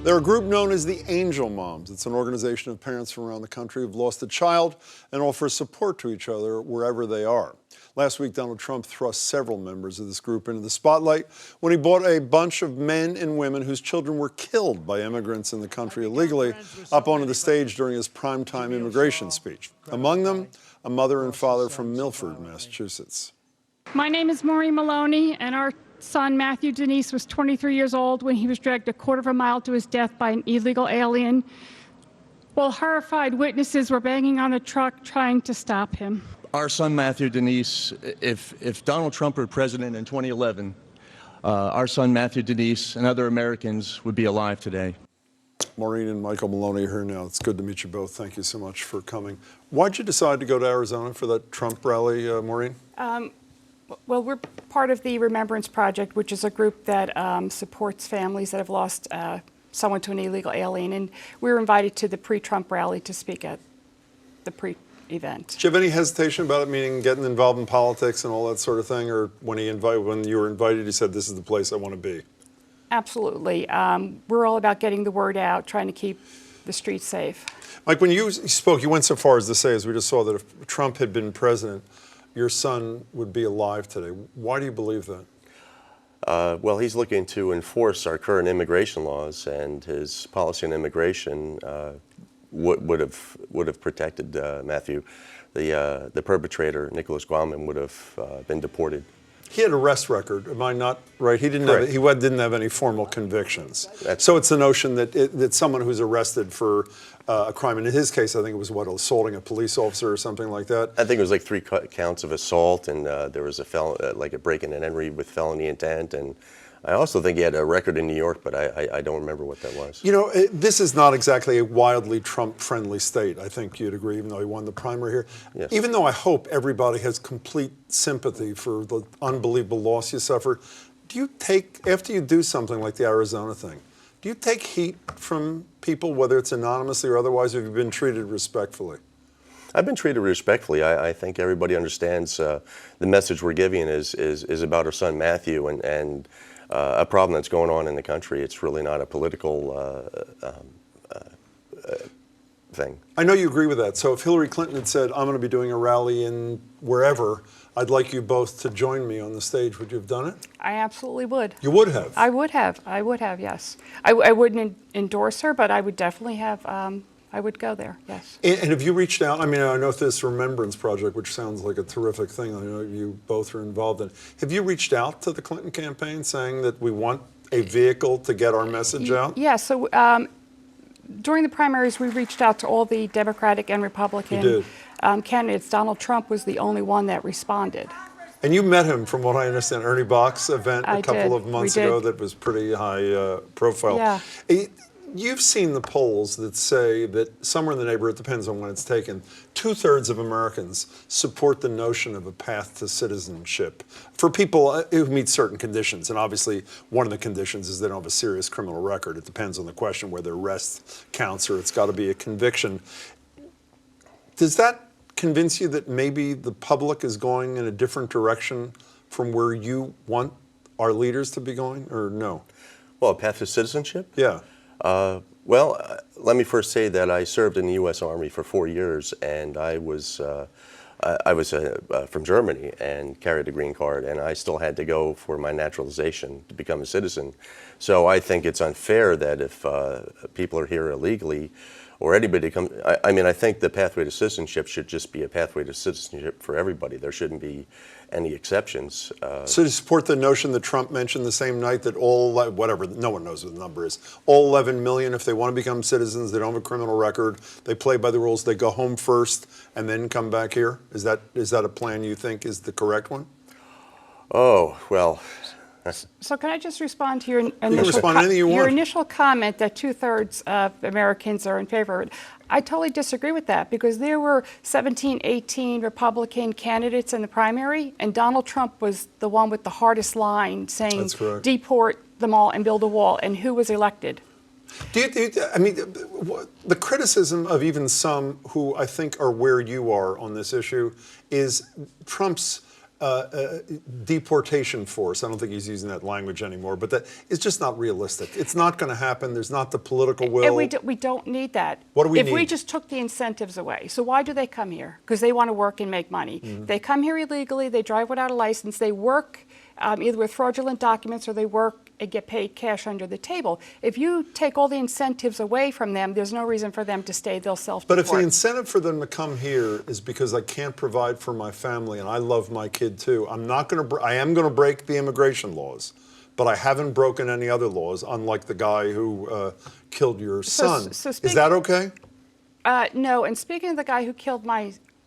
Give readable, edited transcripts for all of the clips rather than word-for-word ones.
They're a group known as the Angel Moms. It's an organization of parents from around the country who've lost a child and offer support to each other wherever they are. Last week, Donald Trump thrust several members of this group into the spotlight when he brought a bunch of men and women whose children were killed by immigrants in the country illegally up onto the stage during his primetime immigration speech. Among them, a mother and father from Milford, Massachusetts. My name is Maureen Maloney, and our son, Matthew Denice, was 23 years old when he was dragged a quarter of a mile to his death by an illegal alien, while horrified witnesses were banging on a truck trying to stop him. Our son, Matthew Denice, if Donald Trump were president in 2011, our son, Matthew Denice, and other Americans would be alive today. Maureen and Michael Maloney are here now. It's good to meet you both. Thank you so much for coming. Why'd you decide to go to Arizona for that Trump rally, Maureen? Well, we're part of the Remembrance Project, which is a group that supports families that have lost someone to an illegal alien. And we were invited to the pre-Trump rally to speak at the pre-event. Did you have any hesitation about it, meaning getting involved in politics and all that sort of thing? Or when you were invited, you said, this is the place I want to be? Absolutely. We're all about getting the word out, trying to keep the streets safe. Mike, when you spoke, you went so far as to say, as we just saw, that if Trump had been president, your son would be alive today. Why do you believe that? Well, he's looking to enforce our current immigration laws, and his policy on immigration would have protected Matthew. The perpetrator, Nicholas Guaman, would have been deported. He had an arrest record. Am I not right? He didn't have any formal convictions. So it's the notion that someone who's arrested for a crime, and in his case, I think it was assaulting a police officer or something like that. I think it was like 3 counts of assault, and there was like a break-in and entry with felony intent, and I also think he had a record in New York, but I don't remember what that was. You know, this is not exactly a wildly Trump-friendly state. I think you'd agree, even though he won the primary here. Yes. Even though I hope everybody has complete sympathy for the unbelievable loss you suffered, do you take, after you do something like the Arizona thing, do you take heat from people, whether it's anonymously or otherwise, or have you been treated respectfully? I've been treated respectfully. I think everybody understands the message we're giving is about our son Matthew and a problem that's going on in the country. It's really not a political thing. I know you agree with that. So if Hillary Clinton had said, I'm going to be doing a rally in wherever, I'd like you both to join me on the stage, would you have done it? I absolutely would. You would have? I would have. I would have, yes. I wouldn't endorse her, but I would definitely have, I would go there, yes. And have you reached out? I mean, I know this Remembrance Project, which sounds like a terrific thing. I know you both are involved in. Have you reached out to the Clinton campaign saying that we want a vehicle to get our message out? Yeah, so during the primaries, we reached out to all the Democratic and Republican candidates. Donald Trump was the only one that responded. And you met him, from what I understand, Ernie Bach's event a couple of months ago that was pretty high profile. Yeah. You've seen the polls that say that somewhere in the neighborhood, it depends on when it's taken, 2/3 of Americans support the notion of a path to citizenship for people who meet certain conditions. And obviously, one of the conditions is they don't have a serious criminal record. It depends on the question whether arrest counts or it's got to be a conviction. Does that convince you that maybe the public is going in a different direction from where you want our leaders to be going, or no? Well, a path to citizenship? Yeah. Well, let me first say that I served in the U.S. Army for 4 years, and I was from Germany and carried a green card, and I still had to go for my naturalization to become a citizen. So I think it's unfair that if people are here illegally, or anybody comes, I mean, I think the pathway to citizenship should just be a pathway to citizenship for everybody. There shouldn't be any exceptions. So you support the notion that Trump mentioned the same night that all, whatever, no one knows what the number is, all 11 million, if they want to become citizens, they don't have a criminal record, they play by the rules, they go home first and then come back here? Is that a plan you think is the correct one? Oh, well. So can I just respond to your initial comment that 2/3 of Americans are in favor of it? I totally disagree with that, because there were 17, 18 Republican candidates in the primary, and Donald Trump was the one with the hardest line saying deport them all and build a wall. And who was elected? I mean, the criticism of even some who I think are where you are on this issue is Trump's deportation force. I don't think he's using that language anymore, but that it's just not realistic. It's not going to happen. There's not the political will. And we don't need that. What do we need? If we just took the incentives away. So why do they come here? Because they want to work and make money. They come here illegally. They drive without a license. They work either with fraudulent documents or they work and get paid cash under the table. If you take all the incentives away from them, there's no reason for them to stay. They'll self-deport. But if the incentive for them to come here is because I can't provide for my family and I love my kid too, I am going to break the immigration laws, but I haven't broken any other laws, unlike the guy who killed your son. Is that okay? No, and speaking of the guy who killed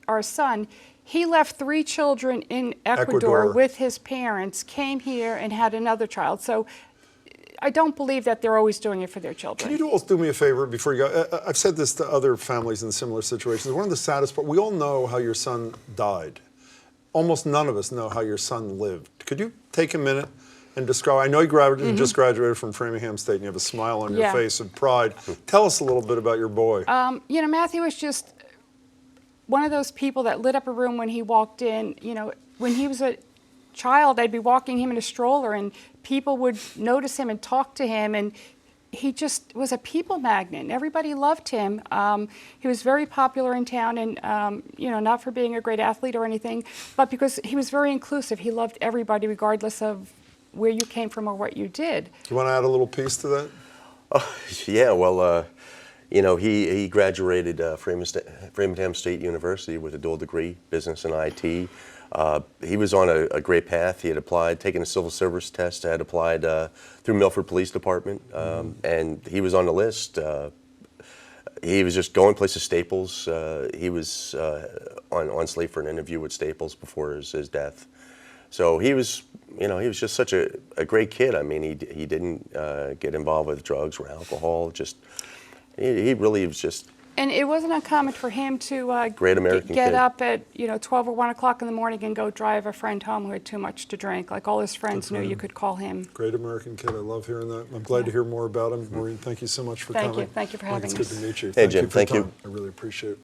our son, he left 3 children in Ecuador with his parents, came here and had another child. So I don't believe that they're always doing it for their children. Can you all do me a favor before you go? I've said this to other families in similar situations. One of the saddest parts, we all know how your son died. Almost none of us know how your son lived. Could you take a minute and describe, I know you just graduated from Framingham State and you have a smile on your face of pride. Tell us a little bit about your boy. You know, Matthew was just one of those people that lit up a room when he walked in. You know, when he was a child, I'd be walking him in a stroller and people would notice him and talk to him, and he just was a people magnet. Everybody loved him. He was very popular in town, and you know, not for being a great athlete or anything, but because he was very inclusive. He loved everybody regardless of where you came from or what you did. You want to add a little piece to that? Oh, yeah, well, you know, he graduated Framingham State University with a dual degree, business and IT. He was on a great path. He had applied, taken a civil service test, had applied through Milford Police Department, and he was on the list. He was just going places, Staples. He was on slate for an interview with Staples before his death. So he was, you know, he was just such a great kid. I mean, he didn't get involved with drugs or alcohol. Just he really was just. And it wasn't uncommon for him to great American get kid. Up at 12 or 1 o'clock in the morning and go drive a friend home who had too much to drink. Like all his friends knew you could call him. Great American kid. I love hearing that. I'm glad to hear more about him. Maureen, thank you so much for coming. Thank you for having us. It's good to meet you. Hey, Jim, thank you. I really appreciate it.